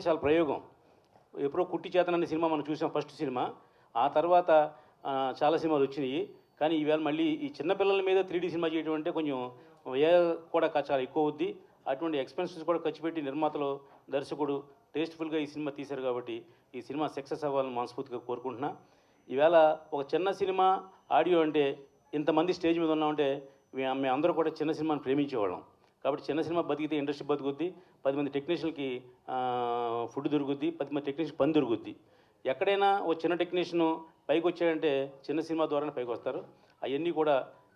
చాలా ప్రయోగం. ఎప్పుడో కుట్టి చేతన అనే సినిమా మనం చూసాం, ఫస్ట్ సినిమా. ఆ తర్వాత చాలా సినిమాలు వచ్చినాయి. కానీ ఈవేళ మళ్ళీ ఈ చిన్నపిల్లల మీద 3D సినిమా చేయడం అంటే కొంచెం వ్యయం కూడా చాలా ఎక్కువ అవుద్ది. అటువంటి ఎక్స్పెన్సెస్ కూడా ఖర్చు పెట్టి నిర్మాతలు, దర్శకుడు టేస్ట్ఫుల్గా ఈ సినిమా తీశారు కాబట్టి ఈ సినిమా సక్సెస్ అవ్వాలని మనస్ఫూర్తిగా కోరుకుంటున్నా. ఈవేళ ఒక చిన్న సినిమా ఆడియో అంటే ఇంతమంది స్టేజ్ మీద ఉన్నామంటే మేము అందరూ కూడా చిన్న సినిమాని ప్రేమించేవాళ్ళం. కాబట్టి చిన్న సినిమా బతికితే ఇండస్ట్రీ బతుకుద్ది, 10 మంది టెక్నీషియన్కి ఫుడ్ దొరుకుద్ది, 10 మంది టెక్నీషియన్ పని దొరుకుద్ది. ఎక్కడైనా ఓ చిన్న టెక్నీషియన్ పైకి వచ్చాడంటే చిన్న సినిమా ద్వారానే పైకి వస్తారు. అవన్నీ కూడా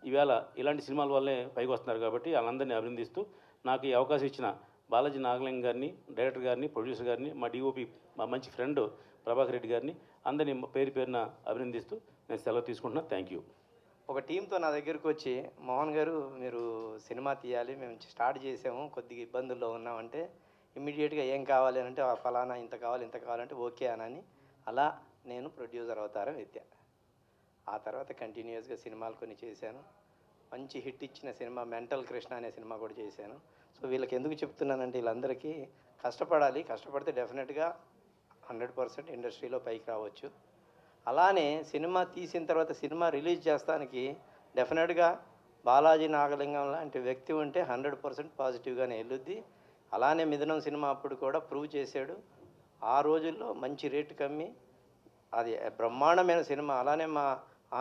ఈవేళ ఇలాంటి సినిమాల వల్లే పైకి వస్తున్నారు కాబట్టి వాళ్ళందరినీ అభినందిస్తూ నాకు ఈ అవకాశం ఇచ్చిన బాలాజీ నాగలింగం గారిని, డైరెక్టర్ గారిని, ప్రొడ్యూసర్ గారిని, మా డిఓపి మా మంచి ఫ్రెండ్ ప్రభాకర్ రెడ్డి గారిని అందరినీ పేరు పేరున అభినందిస్తూ నేను సెలవు తీసుకుంటున్నాను. Thank you. ఒక టీంతో నా దగ్గరికి వచ్చి, మోహన్ గారు మీరు సినిమా తీయాలి, మేము స్టార్ట్ చేసాము, కొద్దిగా ఇబ్బందుల్లో ఉన్నామంటే ఇమ్మీడియట్గా ఏం కావాలి అంటే ఫలానా ఇంత కావాలి ఇంత కావాలంటే ఓకే అని అలా నేను ప్రొడ్యూసర్ అవతారం ఎత్తా. ఆ తర్వాత కంటిన్యూస్గా సినిమాలు కొన్ని చేశాను. మంచి హిట్ ఇచ్చిన సినిమా మెంటల్ కృష్ణ అనే సినిమా కూడా చేశాను. సో వీళ్ళకి ఎందుకు చెప్తున్నానంటే వీళ్ళందరికీ కష్టపడాలి, కష్టపడితే డెఫినెట్గా 100% ఇండస్ట్రీలో పైకి రావచ్చు. అలానే సినిమా తీసిన తర్వాత సినిమా రిలీజ్ చేస్తానికి డెఫినెట్గా బాలాజీ నాగలింగం లాంటి వ్యక్తి ఉంటే 100% పాజిటివ్గానే వెళ్ళుద్ది. అలానే మిథునం సినిమా అప్పుడు కూడా ప్రూవ్ చేశాడు. ఆ రోజుల్లో మంచి రేటు కమ్మి అది బ్రహ్మాండమైన సినిమా. అలానే మా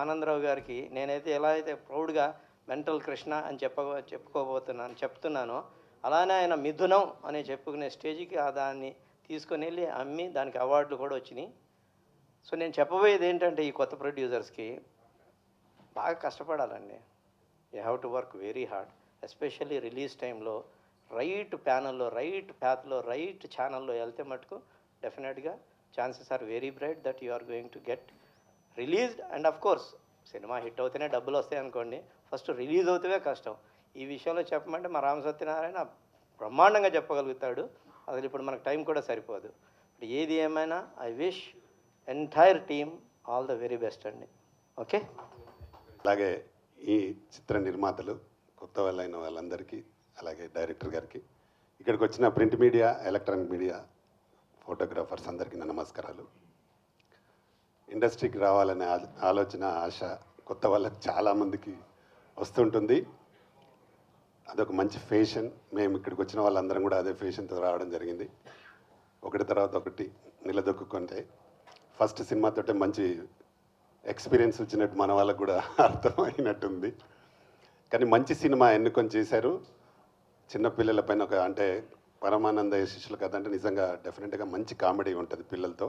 ఆనందరావు గారికి నేనైతే ఎలా అయితే ప్రౌడ్గా మెంటల్ కృష్ణ అని చెప్తున్నానో అలానే ఆయన మిథునం అని చెప్పుకునే స్టేజ్కి దాన్ని తీసుకొని వెళ్ళి అమ్మి దానికి అవార్డులు కూడా వచ్చినాయి. సో నేను చెప్పబోయేది ఏంటంటే ఈ కొత్త ప్రొడ్యూసర్స్కి బాగా కష్టపడాలండి. You have to work very hard, especially release టైంలో రైట్ ప్యానల్లో, రైట్ ప్యాత్లో, రైట్ ఛానల్లో వెళ్తే మటుకు డెఫినెట్గా chances are very bright that you are going to get released. And of course cinema hit అవుతేనే డబ్బులు వస్తాయి అనుకోండి, ఫస్ట్ రిలీజ్ అవుతావే కష్టం. ఈ విషయంలో చెప్పమంటే మా రామ సత్యనారాయణ బ్రహ్మాండంగా చెప్పగలుగుతాడు. అసలు ఇప్పుడు మనకు టైం కూడా సరిపోదు. ఏది ఏమైనా I wish entire team all the very best అండి. ఓకే. అలాగే ఈ చిత్ర నిర్మాతలు కొత్త వాళ్ళైన వాళ్ళందరికీ, అలాగే డైరెక్టర్ గారికి, ఇక్కడికి వచ్చిన print media, electronic media, photographers అందరికీ నా నమస్కారాలు. ఇండస్ట్రీకి రావాలనే ఆలోచన, ఆశ కొత్త వాళ్ళకి చాలామందికి వస్తుంటుంది. అదొక మంచి ఫ్యాషన్. మేము ఇక్కడికి వచ్చిన వాళ్ళందరం కూడా అదే ఫ్యాషన్తో రావడం జరిగింది. ఒకటి తర్వాత ఒకటి నిలదొక్కుంటే ఫస్ట్ సినిమాతోటే మంచి ఎక్స్పీరియన్స్ వచ్చినట్టు మన వాళ్ళకు కూడా అర్థమైనట్టుంది. కానీ మంచి సినిమా ఎన్నుకొని చేశారు. చిన్నపిల్లల పైన ఒక అంటే పరమానంద శిష్యుల కథ అంటే నిజంగా డెఫినెట్గా మంచి కామెడీ ఉంటుంది పిల్లలతో.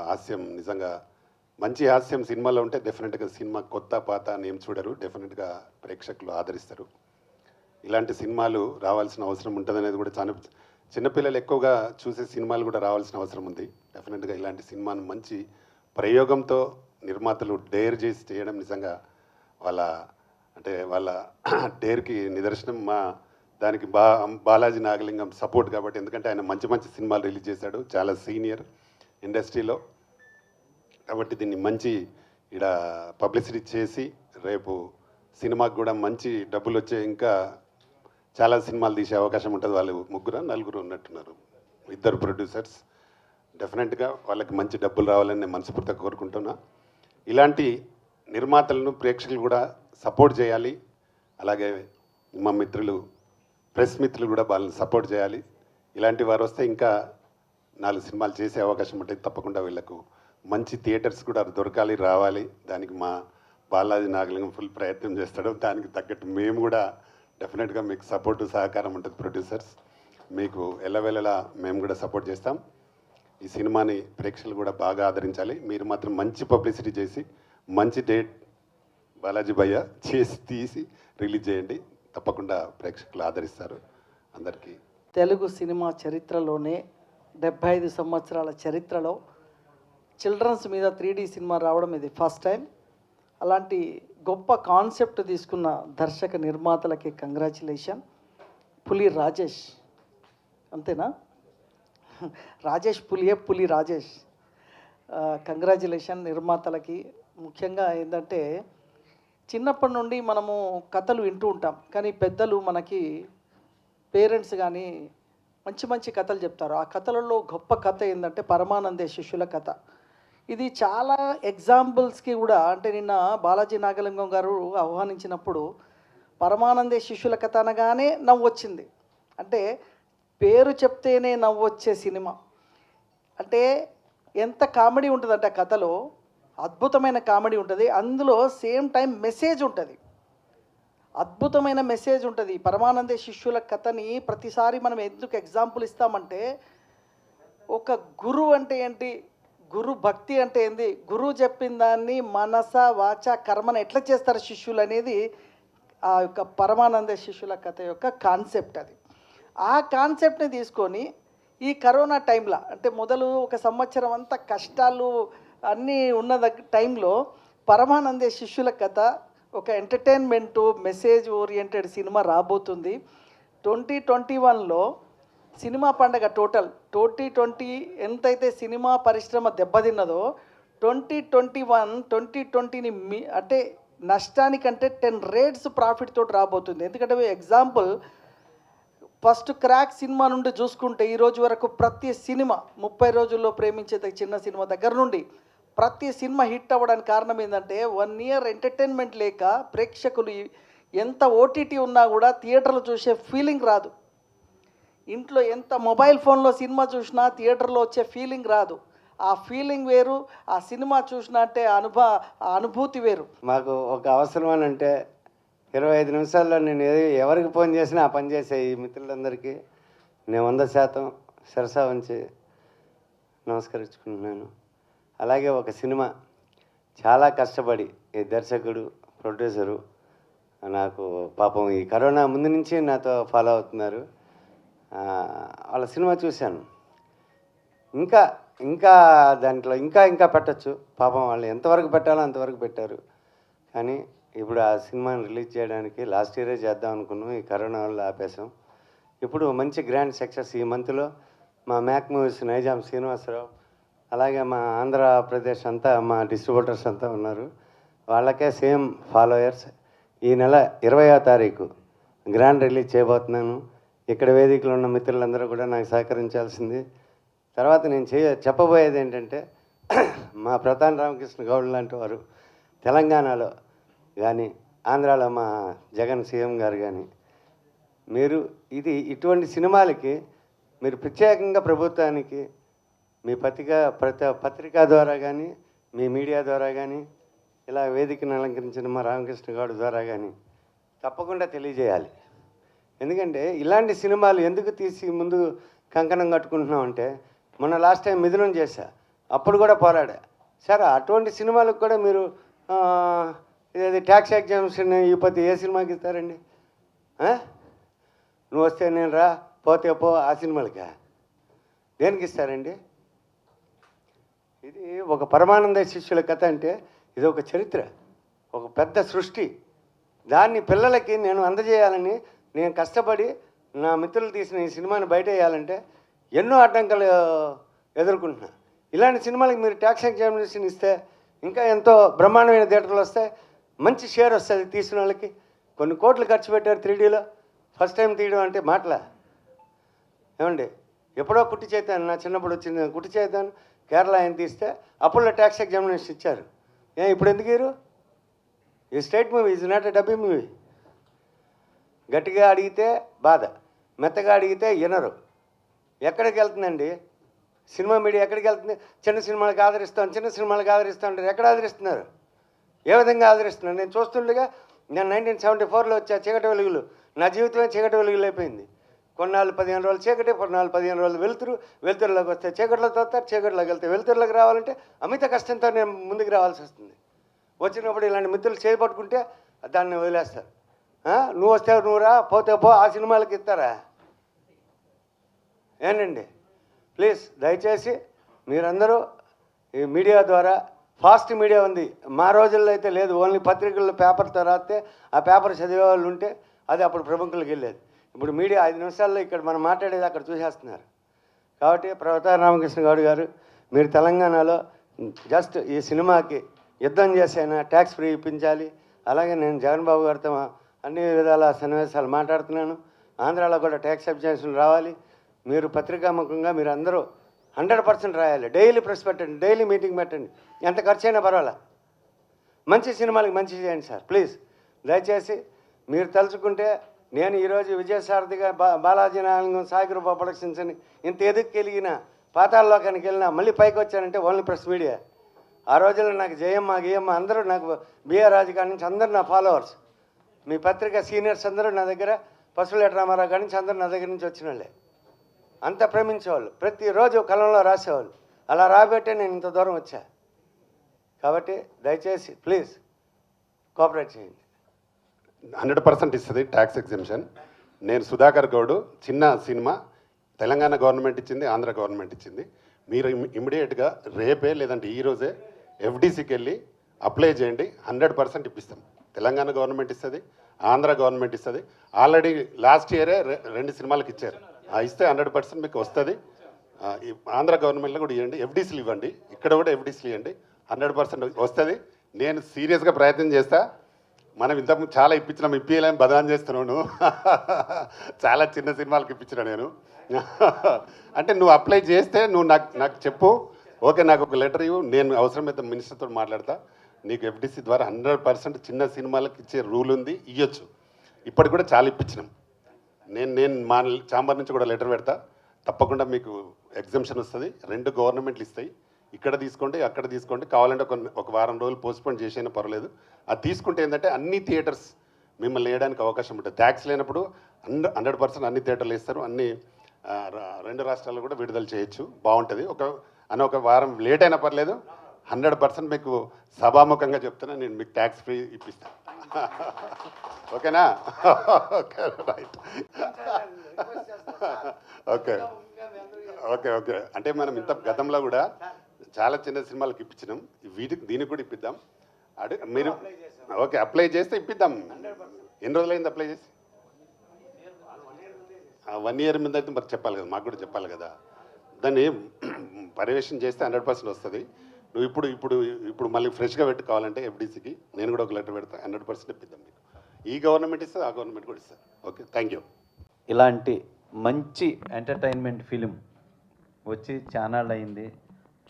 హాస్యం, నిజంగా మంచి హాస్యం సినిమాలో ఉంటే డెఫినెట్గా సినిమా కొత్త పాత అని ఏం చూడరు, డెఫినెట్గా ప్రేక్షకులు ఆదరిస్తారు. ఇలాంటి సినిమాలు రావాల్సిన అవసరం ఉంటుంది అనేది కూడా చాలా చిన్నపిల్లలు ఎక్కువగా చూసే సినిమాలు కూడా రావాల్సిన అవసరం ఉంది. డెఫినెట్గా ఇలాంటి సినిమాను మంచి ప్రయోగంతో నిర్మాతలు డేర్ చేసి చేయడం నిజంగా వాళ్ళ డేర్కి నిదర్శనం. దానికి బాలాజీ నాగలింగం సపోర్ట్ కాబట్టి, ఎందుకంటే ఆయన మంచి మంచి సినిమాలు రిలీజ్ చేశాడు, చాలా సీనియర్ ఇండస్ట్రీలో. కాబట్టి దీన్ని మంచి ఇక్కడ పబ్లిసిటీ చేసి రేపు సినిమాకి కూడా మంచి డబ్బులు వచ్చే ఇంకా చాలా సినిమాలు తీసే అవకాశం ఉంటుంది. వాళ్ళు నలుగురు ఉన్నట్టున్నారు, 2 ప్రొడ్యూసర్స్. డెఫినెట్గా వాళ్ళకి మంచి డబ్బులు రావాలని నేను మనస్ఫూర్తిగా కోరుకుంటున్నా. ఇలాంటి నిర్మాతలను ప్రేక్షకులు కూడా సపోర్ట్ చేయాలి. అలాగే మా మిత్రులు, ప్రెస్ మిత్రులు కూడా వాళ్ళని సపోర్ట్ చేయాలి. ఇలాంటి వారు వస్తే ఇంకా 4 సినిమాలు చేసే అవకాశం ఉంటుంది. తప్పకుండా వీళ్ళకు మంచి థియేటర్స్ కూడా దొరకాలి, రావాలి. దానికి మా బాలాజీ నాగలింగం ఫుల్ ప్రయత్నం చేస్తాడు. దానికి తగ్గట్టు మేము కూడా డెఫినెట్గా మీకు సపోర్టు, సహకారం ఉంటుంది. ప్రొడ్యూసర్స్ మీకు ఎల్లవేళలా మేము కూడా సపోర్ట్ చేస్తాం. ఈ సినిమాని ప్రేక్షకులు కూడా బాగా ఆదరించాలి. మీరు మాత్రం మంచి పబ్లిసిటీ చేసి మంచి డేట్ బాలాజీ భయ్య చేసి తీసి రిలీజ్ చేయండి. తప్పకుండా ప్రేక్షకులు ఆదరిస్తారు. అందరికీ తెలుగు సినిమా చరిత్రలోనే 75 సంవత్సరాల చరిత్రలో చిల్డ్రన్స్ మీద 3D సినిమా రావడం ఇది ఫస్ట్ టైం. అలాంటి గొప్ప కాన్సెప్ట్ తీసుకున్న దర్శక నిర్మాతలకి కంగ్రాచులేషన్. పులి రాజేష్, అంతేనా? రాజేష్ పులియే, పులి రాజేష్. కంగ్రాచులేషన్ నిర్మాతలకి. ముఖ్యంగా ఏంటంటే చిన్నప్పటి నుండి మనము కథలు వింటూ ఉంటాం, కానీ పెద్దలు మనకి పేరెంట్స్ కానీ మంచి మంచి కథలు చెప్తారు. ఆ కథలలో గొప్ప కథ ఏంటంటే పరమానందే శిష్యుల కథ. ఇది చాలా ఎగ్జాంపుల్స్కి కూడా, అంటే నిన్న బాలాజీ నాగలింగం గారు ఆహ్వానించినప్పుడు పరమానందే శిష్యుల కథ అనగానే నవ్వు వచ్చింది. అంటే పేరు చెప్తేనే నవ్వు వచ్చే సినిమా. అంటే ఎంత కామెడీ ఉంటుందంటే ఆ కథలో, అద్భుతమైన కామెడీ ఉంటుంది, అందులో సేమ్ టైం మెసేజ్ ఉంటుంది, అద్భుతమైన మెసేజ్ ఉంటుంది. పరమానందే శిష్యుల కథని ప్రతిసారి మనం ఎందుకు ఎగ్జాంపుల్ ఇస్తామంటే, ఒక గురువు అంటే ఏంటి, గురు భక్తి అంటే ఏంది, గురువు చెప్పిన దాన్ని మనస వాచ కర్మను ఎట్లా చేస్తారు శిష్యులు అనేది ఆ యొక్క పరమానంద శిష్యుల కథ యొక్క కాన్సెప్ట్. అది ఆ కాన్సెప్ట్ని తీసుకొని ఈ కరోనా టైంలో, అంటే మొదలు ఒక సంవత్సరం అంతా కష్టాలు అన్నీ ఉన్న టైంలో పరమానందే శిష్యుల కథ ఒక ఎంటర్టైన్మెంటు మెసేజ్ ఓరియంటెడ్ సినిమా రాబోతుంది. 2021లో సినిమా పండగ టోటల్ 2020 ఎంతైతే సినిమా పరిశ్రమ దెబ్బతిన్నదో 2020ని అంటే నష్టానికంటే 10 rates ప్రాఫిట్ తోటి రాబోతుంది. ఎందుకంటే ఎగ్జాంపుల్ ఫస్ట్ క్రాక్ సినిమా నుండి చూసుకుంటే ఈరోజు వరకు ప్రతి సినిమా 30 రోజుల్లో ప్రేమించే చిన్న సినిమా దగ్గర నుండి ప్రతి సినిమా హిట్ అవ్వడానికి కారణం ఏంటంటే 1 year ఎంటర్టైన్మెంట్ లేక ప్రేక్షకులు ఎంత ఓటీటీ ఉన్నా కూడా థియేటర్లో చూసే ఫీలింగ్ రాదు. ఇంట్లో ఎంత మొబైల్ ఫోన్లో సినిమా చూసినా థియేటర్లో వచ్చే ఫీలింగ్ రాదు. ఆ ఫీలింగ్ వేరు, ఆ సినిమా చూసినా అంటే అనుభూతి వేరు. మాకు ఒక అవసరం అని అంటే 25 నిమిషాల్లో నేను ఎవరికి ఫోన్ చేసినా ఆ పని చేసే ఈ మిత్రులందరికీ నేను 100% శిరసా ఉంచి నమస్కరించుకుంటున్నాను. అలాగే ఒక సినిమా చాలా కష్టపడి ఈ దర్శకుడు ప్రొడ్యూసరు నాకు పాపం ఈ కరోనా ముందు నుంచి నాతో ఫాలో అవుతున్నారు. వాళ్ళ సినిమా చూశాను. ఇంకా ఇంకా దాంట్లో ఇంకా పెట్టచ్చు. పాపం వాళ్ళు ఎంతవరకు పెట్టాలో అంతవరకు పెట్టారు. కానీ ఇప్పుడు ఆ సినిమాని రిలీజ్ చేయడానికి లాస్ట్ ఇయరే చేద్దాం అనుకున్నాం, ఈ కరోనా వల్ల ఆపేసాం. ఇప్పుడు మంచి గ్రాండ్ సక్సెస్ ఈ మంత్లో మా మ్యాక్ మూవీస్ నైజాం శ్రీనివాసరావు, అలాగే మా ఆంధ్రప్రదేశ్ అంతా మా డిస్ట్రిబ్యూటర్స్ అంతా ఉన్నారు. వాళ్ళకే సేమ్ ఫాలోయర్స్. ఈ నెల 20వ తారీఖు గ్రాండ్ రిలీజ్ చేయబోతున్నాను. ఇక్కడ వేదికలో ఉన్న మిత్రులందరూ కూడా నాకు సహకరించాల్సింది. తర్వాత నేను చెప్పబోయేది ఏంటంటే, మా ప్రతాన్ రామకృష్ణ గౌడ్ లాంటి వారు తెలంగాణలో కానీ ఆంధ్రాలో మా జగన్ సీఎం గారు కానీ మీరు ఇటువంటి సినిమాలకి మీరు ప్రత్యేకంగా ప్రభుత్వానికి మీ పత్రికా ద్వారా కానీ మీ మీడియా ద్వారా కానీ ఇలా వేదికను అలంకరించిన మా రామకృష్ణ గౌడ్ ద్వారా కానీ తప్పకుండా తెలియజేయాలి. ఎందుకంటే ఇలాంటి సినిమాలు ఎందుకు తీసి ముందు కంకణం కట్టుకుంటున్నామంటే, మొన్న లాస్ట్ టైం మిథునం చేశా, అప్పుడు కూడా పోరాడా. సరే అటువంటి సినిమాలకు కూడా మీరు ఇది ట్యాక్స్ ఎగ్జామ్షన్ ఇవ్వకపోతే ఏ సినిమాకి ఇస్తారండి? నువ్వు వస్తే నేను రా, పోతే పో, ఆ సినిమాలకా దేనికి ఇస్తారండి? ఇది ఒక పరమానంద శిష్యుల కథ అంటే ఇది ఒక చరిత్ర, ఒక పెద్ద సృష్టి. దాన్ని పిల్లలకి నేను అందజేయాలని నేను కష్టపడి నా మిత్రులు తీసిన ఈ సినిమాని బయట వేయాలంటే ఎన్నో అడ్డంకులు ఎదుర్కొంటున్నా. ఇలాంటి సినిమాలకి మీరు ట్యాక్స్ ఎగ్జామినేషన్ ఇస్తే ఇంకా ఎంతో బ్రహ్మాండమైన థియేటర్లు వస్తాయి, మంచి షేర్ వస్తుంది తీసిన వాళ్ళకి. కొన్ని కోట్లు ఖర్చు పెట్టారు 3Dలో, ఫస్ట్ టైం తీయడం అంటే మాటలా ఏమండి? ఎప్పుడో కుట్టి చైతన్య, నా చిన్నప్పుడు వచ్చిన కుట్టి చైతన్య కేరళ ఆయన తీస్తే అప్పుడు ట్యాక్స్ ఎగ్జామినేషన్ ఇచ్చారు. ఇప్పుడు ఎందుకు ఇరు? ఈ straight movie is not a dubbed movie. గట్టిగా అడిగితే బాధ, మెత్తగా అడిగితే వినరు. ఎక్కడికి వెళ్తుందండి సినిమా మీడియా? ఎక్కడికి వెళ్తుంది? చిన్న సినిమాలకు ఆదరిస్తాం అంటారు. ఎక్కడ ఆదరిస్తున్నారు? ఏ విధంగా ఆదరిస్తున్నారు? నేను చూస్తుండగా, నేను 1974లో వచ్చా చీకటి వెలుగులు. నా జీవితమే చీకటి వెలుగులు అయిపోయింది. కొన్నాళ్ళు 15 రోజులు చీకటి, కొన్నాళ్ళు 15 రోజులు వెలుతురులోకి వస్తే చీకటిలో తోస్తారు, చీకటిలోకి వెళ్తే వెలుతురులోకి రావాలంటే అమిత కష్టంతో నేను ముందుకు రావాల్సి వస్తుంది. వచ్చినప్పుడు ఇలాంటి మిత్రులు చేయబట్టుకుంటే దాన్ని వదిలేస్తారు. నువ్వు వస్తే నువ్వు రా, పోతే పో, ఆ సినిమాలకి ఇస్తారా? ఏంటండి? ప్లీజ్ దయచేసి మీరందరూ ఈ మీడియా ద్వారా, ఫాస్ట్ మీడియా ఉంది, మా రోజుల్లో అయితే లేదు. ఓన్లీ పత్రికల్లో పేపర్తో రాస్తే ఆ పేపర్ చదివే వాళ్ళు ఉంటే అది అప్పుడు ప్రముఖులకు వెళ్ళేది. ఇప్పుడు మీడియా 5 నిమిషాల్లో ఇక్కడ మనం మాట్లాడేది అక్కడ చూసేస్తున్నారు. కాబట్టి ప్రతాప్ రామకృష్ణ గౌడ్ గారు, మీరు తెలంగాణలో జస్ట్ ఈ సినిమాకి యుద్ధం చేసైనా ట్యాక్స్ ఫ్రీ ఇప్పించాలి. అలాగే నేను జగన్ బాబు గారితో అన్ని విధాల సన్నివేశాలు మాట్లాడుతున్నాను. ఆంధ్రాలో కూడా ట్యాక్స్ ఎగ్జామ్షన్ రావాలి. మీరు పత్రికాముఖంగా మీరు అందరూ 100% రాయాలి. డైలీ ప్రెస్ పెట్టండి, డైలీ మీటింగ్ పెట్టండి, ఎంత ఖర్చు అయినా పర్వాలా. మంచి సినిమాలకి మంచి చేయండి సార్ ప్లీజ్. దయచేసి మీరు తలుచుకుంటే నేను ఈరోజు విజయసారథిగా బాలాజీ నాగలింగం సాయికృప ప్రొడక్షన్స్ అని ఇంత ఎదుక్కెలిగిన పాతాళలోకానికి వెళ్ళినా మళ్ళీ పైకి వచ్చానంటే ఓన్లీ ప్రెస్ మీడియా. ఆ రోజుల్లో నాకు జయమ్మ గియమ్మ అందరూ నాకు బిఆర్ రాజు కాడి నుంచి అందరూ నా ఫాలోవర్స్. మీ పత్రిక సీనియర్స్ అందరూ నా దగ్గర, పసుపులేట రామారావు కాడి నుంచి అందరూ నా దగ్గర నుంచి వచ్చిన వాళ్ళే. అంత ప్రేమించేవాళ్ళు, ప్రతిరోజు కలంలో రాసేవాళ్ళు. అలా రాబట్టే నేను ఇంత దూరం వచ్చా. కాబట్టి దయచేసి ప్లీజ్ కోఆపరేట్ చేయండి. 100% ఇస్తుంది ట్యాక్స్ ఎగ్జెంప్షన్. నేను సుధాకర్ గౌడ్, చిన్న సినిమా తెలంగాణ గవర్నమెంట్ ఇచ్చింది, ఆంధ్ర గవర్నమెంట్ ఇచ్చింది. మీరు ఇమ్మీడియట్గా రేపే లేదంటే ఈరోజే ఎఫ్డీసీకి వెళ్ళి అప్లై చేయండి. 100% ఇప్పిస్తాం. తెలంగాణ గవర్నమెంట్ ఇస్తుంది, ఆంధ్ర గవర్నమెంట్ ఇస్తుంది. ఆల్రెడీ లాస్ట్ ఇయరే 2 సినిమాలకు ఇచ్చారు. ఇస్తే 100% మీకు వస్తుంది. ఆంధ్ర గవర్నమెంట్లో కూడా ఇవ్వండి, ఎఫ్డీసీలు ఇవ్వండి, ఇక్కడ కూడా ఎఫ్డీసీలు ఇవ్వండి, 100% వస్తుంది. నేను సీరియస్గా ప్రయత్నం చేస్తా. మనం ఇంతకుముందు చాలా ఇప్పించినాం, ఇప్పియలేని బదనాం చేస్తున్నాను. చాలా చిన్న సినిమాలకు ఇప్పించిన నేను. అంటే నువ్వు అప్లై చేస్తే నువ్వు నాకు చెప్పు, ఓకే నాకు ఒక లెటర్ ఇవ్వు, నేను అవసరమైతే మినిస్టర్తో మాట్లాడతా. నీకు ఎఫ్డీసీ ద్వారా 100% చిన్న సినిమాలకు ఇచ్చే రూల్ ఉంది, ఇవ్వచ్చు. ఇప్పటికి కూడా చాలా ఇప్పించినాం. నేను మా ఛాంబర్ నుంచి కూడా లెటర్ పెడతా. తప్పకుండా మీకు ఎగ్జంప్షన్ వస్తుంది. 2 గవర్నమెంట్లు ఇస్తాయి. ఇక్కడ తీసుకోండి, అక్కడ తీసుకోండి, కావాలంటే ఒక వారం రోజులు పోస్ట్పోన్ చేసైనా పర్వాలేదు. అది తీసుకుంటే ఏంటంటే అన్ని థియేటర్స్ మిమ్మల్ని వేయడానికి అవకాశం ఉంటుంది. ట్యాక్స్ లేనప్పుడు 100% అన్ని థియేటర్లు వేస్తారు. అన్ని 2 రాష్ట్రాల్లో కూడా విడుదల చేయొచ్చు. బాగుంటుంది. ఒక వారం లేట్ అయినా పర్లేదు, 100% మీకు సభాముఖంగా చెప్తున్నా, నేను మీకు ట్యాక్స్ ఫ్రీ ఇప్పిస్తాను. ఓకేనా? Okay right. Okay okay okay అంటే మనం ఇంత గతంలో కూడా చాలా చిన్న సినిమాలకు ఇప్పించినాం. దీనికి కూడా ఇప్పిద్దాం. మీరు ఓకే అప్లై చేస్తే ఇప్పిద్దాం. ఎన్ని రోజులైంది అప్లై చేసి? 1 ఇయర్ మీద అయితే మరి చెప్పాలి కదా, మాకు కూడా చెప్పాలి కదా. దాన్ని పర్యవేక్షణ చేస్తే 100% వస్తుంది. నువ్వు ఇప్పుడు మళ్ళీ ఫ్రెష్గా పెట్టుకోవాలంటే ఎఫ్డీసీకి నేను కూడా ఒక లెటర్ పెడతా. 100% ఇప్పిద్దాం మీకు. ఈ గవర్నమెంట్ ఇస్తుంది, ఆ గవర్నమెంట్ కూడా ఇస్తుంది. Okay thank you. ఇలాంటి మంచి ఎంటర్టైన్మెంట్ ఫిలిం వచ్చి చానాళ్ళు అయింది.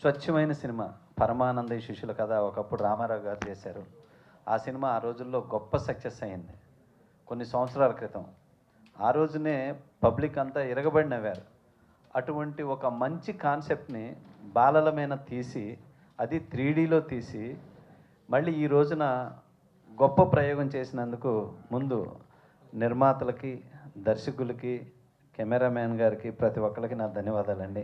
స్వచ్ఛమైన సినిమా పరమానంద శిష్యుల కథ ఒకప్పుడు రామారావు గారు చేశారు. ఆ సినిమా ఆ రోజుల్లో గొప్ప సక్సెస్ అయింది కొన్ని సంవత్సరాల క్రితం. ఆ రోజునే పబ్లిక్ అంతా ఇరగబడి నవ్వారు. అటువంటి ఒక మంచి కాన్సెప్ట్ని బాలల మీద తీసి, అది 3Dలో తీసి, మళ్ళీ ఈ రోజున గొప్ప ప్రయోగం చేసినందుకు ముందు నిర్మాతలకి, దర్శకులకి, కెమెరామ్యాన్ గారికి, ప్రతి ఒక్కరికి నా ధన్యవాదాలండి.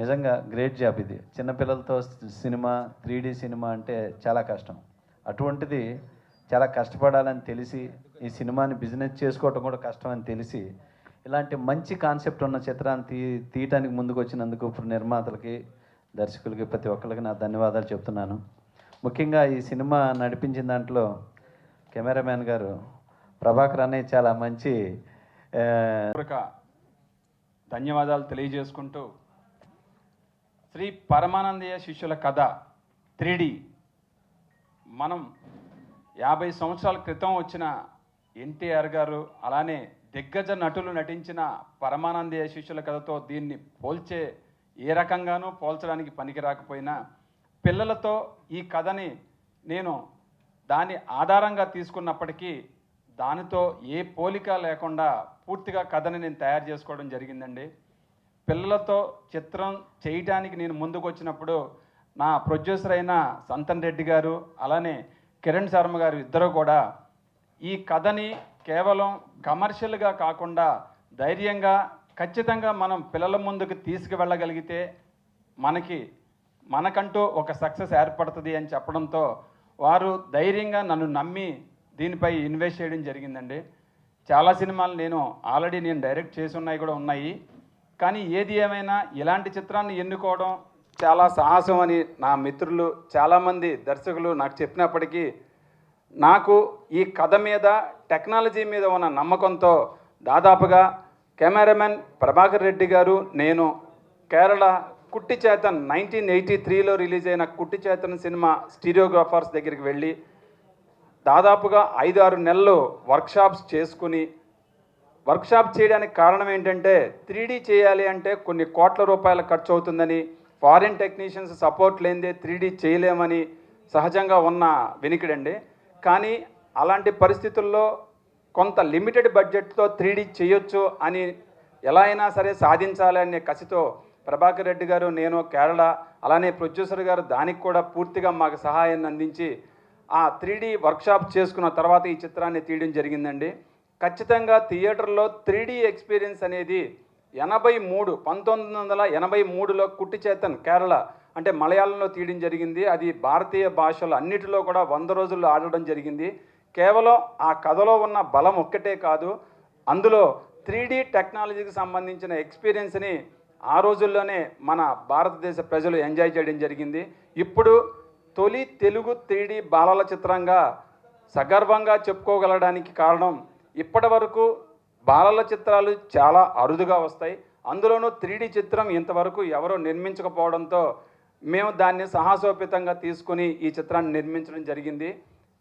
నిజంగా గ్రేట్ జాబ్ ఇది. చిన్నపిల్లలతో సినిమా, 3D సినిమా అంటే చాలా కష్టం. అటువంటిది చాలా కష్టపడాలని తెలిసి, ఈ సినిమాని బిజినెస్ చేసుకోవటం కూడా కష్టం అని తెలిసి, ఇలాంటి మంచి కాన్సెప్ట్ ఉన్న చిత్రాన్ని తీయటానికి ముందుకు వచ్చినందుకు నిర్మాతలకి, దర్శకులకి, ప్రతి ఒక్కరికి నా ధన్యవాదాలు చెప్తున్నాను. ముఖ్యంగా ఈ సినిమా నడిపించిన దాంట్లో కెమెరామ్యాన్ గారు ప్రభాకర్ అనే చాలా మంచి ధన్యవాదాలు తెలియజేసుకుంటూ, శ్రీ పరమానందయ్య శిష్యుల కథ 3D మనం 50 సంవత్సరాల క్రితం వచ్చిన ఎన్టీఆర్ గారు, అలానే దిగ్గజ నటులు నటించిన పరమానందయ్య శిష్యుల కథతో దీన్ని పోల్చే ఏ రకంగానూ పోల్చడానికి పనికి రాకపోయినా, పిల్లలతో ఈ కథని నేను దాని ఆధారంగా తీసుకున్నప్పటికీ దానితో ఏ పోలిక లేకుండా పూర్తిగా కథని నేను తయారు చేసుకోవడం జరిగిందండి. పిల్లలతో చిత్రం చేయటానికి నేను ముందుకు వచ్చినప్పుడు నా ప్రొడ్యూసర్ అయిన సంతన్ రెడ్డి గారు, అలానే కిరణ్ శర్మ గారు ఇద్దరు కూడా ఈ కథని కేవలం కమర్షియల్గా కాకుండా ధైర్యంగా, ఖచ్చితంగా మనం పిల్లల ముందుకు తీసుకువెళ్ళగలిగితే మనకంటూ ఒక సక్సెస్ ఏర్పడుతుంది అని చెప్పడంతో వారు ధైర్యంగా నన్ను నమ్మి దీనిపై ఇన్వెస్ట్ చేయడం జరిగిందండి. చాలా సినిమాలు నేను ఆల్రెడీ డైరెక్ట్ చేసి ఉన్నాయి. కానీ ఏది ఏమైనా ఇలాంటి చిత్రాన్ని ఎన్నుకోవడం చాలా సాహసం అని నా మిత్రులు, చాలామంది దర్శకులు నాకు చెప్పినప్పటికీ, నాకు ఈ కథ మీద, టెక్నాలజీ మీద ఉన్న నమ్మకంతో దాదాపుగా కెమెరామెన్ ప్రభాకర్ రెడ్డి గారు, నేను కేరళ కుట్టి చేతన్ 1983లో రిలీజ్ అయిన కుట్టి చేతన్ సినిమా స్టీరియోగ్రాఫర్స్ దగ్గరికి వెళ్ళి దాదాపుగా 5-6 నెలలు వర్క్షాప్స్ చేసుకుని వర్క్షాప్ చేయడానికి కారణం ఏంటంటే 3D చేయాలి అంటే కొన్ని కోట్ల రూపాయల ఖర్చు అవుతుందని, ఫారిన్ టెక్నీషియన్స్ సపోర్ట్ లేనిదే 3D చేయలేమని సహజంగా ఉన్న వినికిడండి. కానీ అలాంటి పరిస్థితుల్లో కొంత లిమిటెడ్ బడ్జెట్తో 3D చేయొచ్చు అని ఎలా అయినా సరే సాధించాలి అనే కసితో ప్రభాకర్ రెడ్డి గారు, నేను, కేరళ, అలానే ప్రొడ్యూసర్ గారు దానికి కూడా పూర్తిగా మాకు సహాయాన్ని అందించి ఆ 3D వర్క్షాప్ చేసుకున్న తర్వాత ఈ చిత్రాన్ని తీయడం జరిగిందండి. ఖచ్చితంగా థియేటర్లో 3D ఎక్స్పీరియన్స్ అనేది 1983లో కుట్టి చేతన్ కేరళ అంటే మలయాళంలో తీయడం జరిగింది. అది భారతీయ భాషలు అన్నిటిలో కూడా 100 రోజుల్లో ఆడడం జరిగింది. కేవలం ఆ కథలో ఉన్న బలం ఒక్కటే కాదు, అందులో 3D టెక్నాలజీకి సంబంధించిన ఎక్స్పీరియన్స్ని ఆ రోజుల్లోనే మన భారతదేశ ప్రజలు ఎంజాయ్ చేయడం జరిగింది. ఇప్పుడు తొలి తెలుగు 3D బాలల చిత్రంగా సగర్వంగా చెప్పుకోగలడానికి కారణం, ఇప్పటి వరకు బాలల చిత్రాలు చాలా అరుదుగా వస్తాయి, అందులోనూ 3D చిత్రం ఇంతవరకు ఎవరో నిర్మించకపోవడంతో మేము దాన్ని సాహసోపేతంగా తీసుకుని ఈ చిత్రాన్ని నిర్మించడం జరిగింది.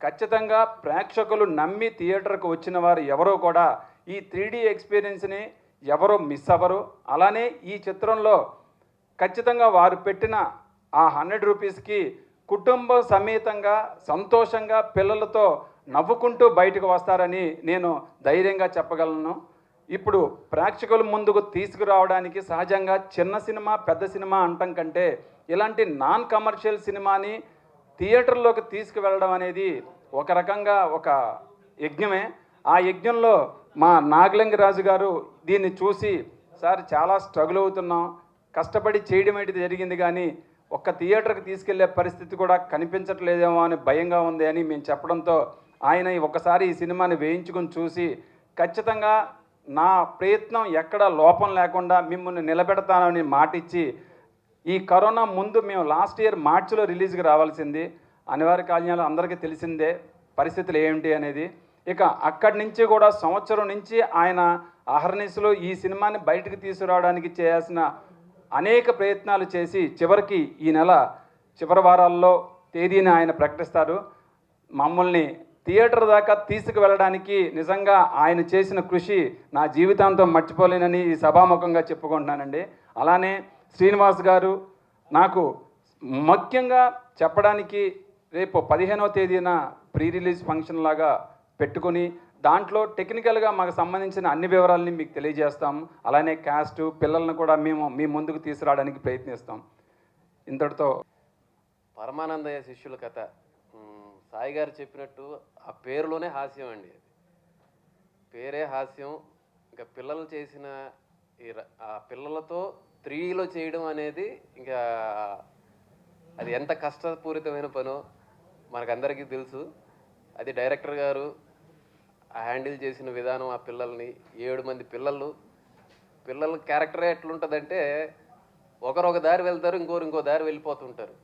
ఖచ్చితంగా ప్రేక్షకులు నమ్మి థియేటర్కు వచ్చిన వారు ఎవరో కూడా ఈ 3D ఎక్స్పీరియన్స్ని ఎవరో మిస్ అవ్వరు. అలానే ఈ చిత్రంలో ఖచ్చితంగా వారు పెట్టిన ఆ 100 రూపీస్కి కుటుంబ సమేతంగా సంతోషంగా పిల్లలతో నవ్వుకుంటూ బయటకు వస్తారని నేను ధైర్యంగా చెప్పగలను. ఇప్పుడు ప్రేక్షకుల ముందుకు తీసుకురావడానికి సహజంగా చిన్న సినిమా పెద్ద సినిమా అంటం కంటే ఇలాంటి నాన్ కమర్షియల్ సినిమాని థియేటర్లోకి తీసుకువెళ్ళడం అనేది ఒక రకంగా ఒక యజ్ఞమే. ఆ యజ్ఞంలో మా నాగలింగరాజు గారు దీన్ని చూసి, సార్ చాలా స్ట్రగుల్ అవుతున్నాం, కష్టపడి చేయడం ఏంటి జరిగింది, కానీ ఒక్క థియేటర్కి తీసుకెళ్లే పరిస్థితి కూడా కనిపించట్లేదేమో అని భయంగా ఉంది అని మేము చెప్పడంతో ఆయన ఒకసారి ఈ సినిమాని వేయించుకొని చూసి, ఖచ్చితంగా నా ప్రయత్నం ఎక్కడ లోపం లేకుండా మిమ్మల్ని నిలబెడతానని మాటిచ్చి, ఈ కరోనా ముందు మేము లాస్ట్ ఇయర్ మార్చిలో రిలీజ్కి రావాల్సింది, అనివార్య కారణాలు అందరికీ తెలిసిందే పరిస్థితులు ఏమిటి అనేది. ఇక అక్కడి నుంచి కూడా సంవత్సరం నుంచి ఆయన అహర్నిశలో ఈ సినిమాని బయటకు తీసుకురావడానికి చేయాల్సిన అనేక ప్రయత్నాలు చేసి చివరికి ఈ నెల చివరి వారాల్లో తేదీని ఆయన ప్రకటిస్తారు. మమ్మల్ని థియేటర్ దాకా తీసుకువెళ్ళడానికి నిజంగా ఆయన చేసిన కృషి నా జీవితాంతం మర్చిపోలేనని ఈ సభాముఖంగా చెప్పుకుంటున్నానండి. అలానే శ్రీనివాస్ గారు నాకు ముఖ్యంగా చెప్పడానికి, రేపు 15వ తేదీన ప్రీ రిలీజ్ ఫంక్షన్ లాగా పెట్టుకొని దాంట్లో టెక్నికల్గా మాకు సంబంధించిన అన్ని వివరాలని మీకు తెలియజేస్తాం. అలానే క్యాస్ట్ పిల్లలను కూడా మేము మీ ముందుకు తీసుకురావడానికి ప్రయత్నిస్తాం. ఇంతటితో పరమానందయ్య శిష్యుల కథ, సాయి గారు చెప్పినట్టు ఆ పేరులోనే హాస్యం అండి. అది పేరే హాస్యం. ఇంకా పిల్లలు చేసిన ఆ పిల్లలతో 3Dలో చేయడం అనేది ఇంకా అది ఎంత కష్టపూరితమైన పనో మనకందరికీ తెలుసు. అది డైరెక్టర్ గారు హ్యాండిల్ చేసిన విధానం, ఆ పిల్లల్ని 7 మంది పిల్లల క్యారెక్టరే ఎట్లుంటుందంటే ఒకరు ఒక దారి వెళ్తారు, ఇంకో దారి వెళ్ళిపోతుంటారు.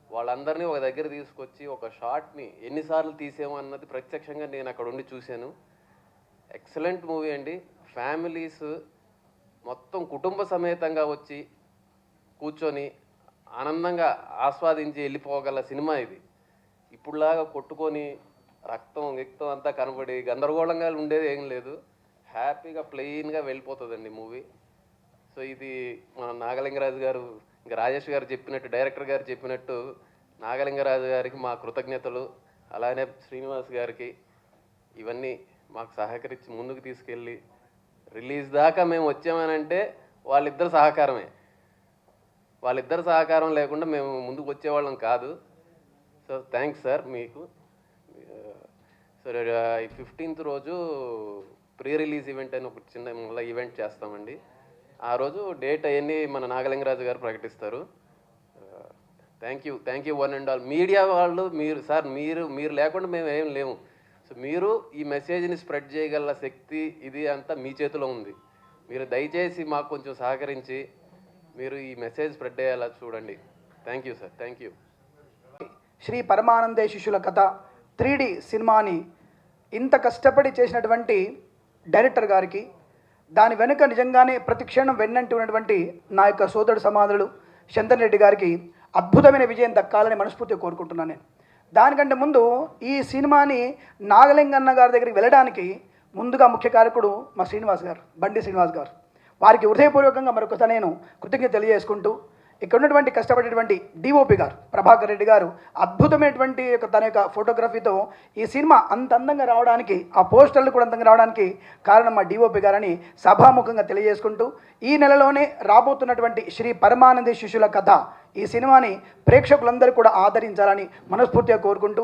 వాళ్ళందరినీ ఒక దగ్గర తీసుకొచ్చి ఒక షాట్ని ఎన్నిసార్లు తీసాము అన్నది ప్రత్యక్షంగా నేను అక్కడ ఉండి చూశాను. ఎక్సలెంట్ మూవీ అండి. ఫ్యామిలీస్ మొత్తం కుటుంబ సమేతంగా వచ్చి కూర్చొని ఆనందంగా ఆస్వాదించి వెళ్ళిపోగల సినిమా ఇది. ఇప్పుడులాగా కొట్టుకొని రక్తం అంతా కనబడి గందరగోళంగా ఉండేది ఏం లేదు. హ్యాపీగా ప్లెయిన్గా వెళ్ళిపోతుందండి మూవీ. సో ఇది మన నాగలింగరాజు గారు, ఇంకా రాజేష్ గారు చెప్పినట్టు, డైరెక్టర్ గారు చెప్పినట్టు నాగలింగరాజు గారికి మా కృతజ్ఞతలు. అలానే శ్రీనివాస్ గారికి ఇవన్నీ మాకు సహకరించి ముందుకు తీసుకెళ్ళి రిలీజ్ దాకా మేము వచ్చామనంటే వాళ్ళిద్దరు సహకారమే. వాళ్ళిద్దరు సహకారం లేకుండా మేము ముందుకు వచ్చేవాళ్ళం కాదు. సో థ్యాంక్స్ సార్ మీకు. సో 15th రోజు ప్రీ రిలీజ్ ఈవెంట్ అని ఒక చిన్న మళ్ళీ ఈవెంట్ చేస్తామండి. ఆ రోజు డేట్ అవన్నీ మన నాగలింగరాజు గారు ప్రకటిస్తారు. Thank you one and all. Media వాళ్ళు మీరు లేకుండా మేము ఏం లేము. సో మీరు ఈ మెసేజ్ని స్ప్రెడ్ చేయగల శక్తి ఇది అంతా మీ చేతిలో ఉంది. మీరు దయచేసి మాకు కొంచెం సహకరించి మీరు ఈ మెసేజ్ స్ప్రెడ్ అయ్యేలా చూడండి. Thank you sir. Thank you. Shri Paramanandayya శిష్యుల కథ 3D సినిమాని ఇంత కష్టపడి చేసినటువంటి డైరెక్టర్ గారికి, దాని వెనుక నిజంగానే ప్రతి క్షణం వెన్నంటి ఉన్నటువంటి నా యొక్క సోదరుడు సమాధుడు చందన్ రెడ్డి గారికి అద్భుతమైన విజయం దక్కాలని మనస్ఫూర్తిగా కోరుకుంటున్నాను నేను. దానికంటే ముందు ఈ సినిమాని నాగలింగన్న గారి దగ్గరికి వెళ్ళడానికి ముందుగా ముఖ్య కారకుడు మా శ్రీనివాస్ గారు, బండి శ్రీనివాస్ గారు. వారికి హృదయపూర్వకంగా మరొకసారి నేను కృతజ్ఞత తెలియజేసుకుంటూ, ఇక్కడ ఉన్నటువంటి కష్టపడేటువంటి డిఓపి గారు ప్రభాకర్ రెడ్డి గారు అద్భుతమైనటువంటి తన యొక్క ఫోటోగ్రఫీతో ఈ సినిమా అంత అందంగా రావడానికి, ఆ పోస్టర్లు కూడా అందంగా రావడానికి కారణం మా డిఓపి గారని సభాముఖంగా తెలియజేసుకుంటూ, ఈ నెలలోనే రాబోతున్నటువంటి శ్రీ పరమానంద శిష్యుల కథ ఈ సినిమాని ప్రేక్షకులందరూ కూడా ఆదరించాలని మనస్ఫూర్తిగా కోరుకుంటూ